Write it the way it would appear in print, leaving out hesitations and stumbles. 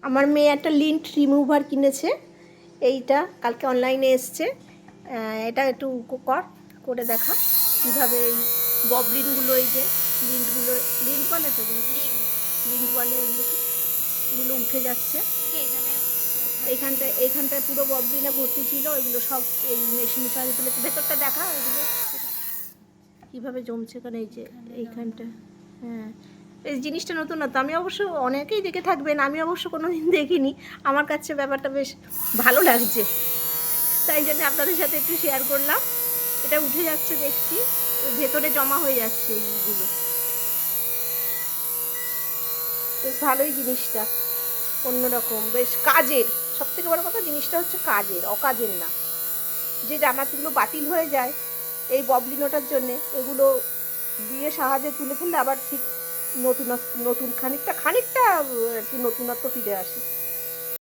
আমার মেয়ে একটা লিন্ট রিমুভার কিনেছে, এইটা কালকে অনলাইনে এসছে। এটা একটু করে দেখা কীভাবে এই ববলিনগুলো, এই যে লিন্টগুলো, লিন্ট বলে তো এগুলো, লিন্ট বলে এগুলো উঠে যাচ্ছে। এইখানটায় পুরো ববলিনে ভর্তি ছিল, এগুলো সব এই মেশিনের সাহায্যে তুলেছে। ভেতরটা দেখা এগুলো কীভাবে জমছে, কারণ এই যে এইখানটা। হ্যাঁ, এই জিনিসটা নতুন না তো, আমি অবশ্য অনেকেই দেখে থাকবেন, আমি অবশ্য কোনো দিন দেখিনি। আমার কাছে ব্যাপারটা বেশ ভালো লাগছে, তাই জন্য আপনাদের সাথে একটু শেয়ার করলাম। এটা উঠে যাচ্ছে দেখছি, ভেতরে জমা হয়ে যাচ্ছে এইগুলো। বেশ ভালোই জিনিসটা, অন্যরকম, বেশ কাজের। সবথেকে বড় কথা জিনিসটা হচ্ছে কাজের, অকাজের না। যে জামাগুলো বাতিল হয়ে যায় এই ববলিনোটার জন্যে, এগুলো দিয়ে সাহায্যে তুলে ফেললে আবার ঠিক নতুন খানিকটা আর কি নতুনত্ব ফিরে আসে।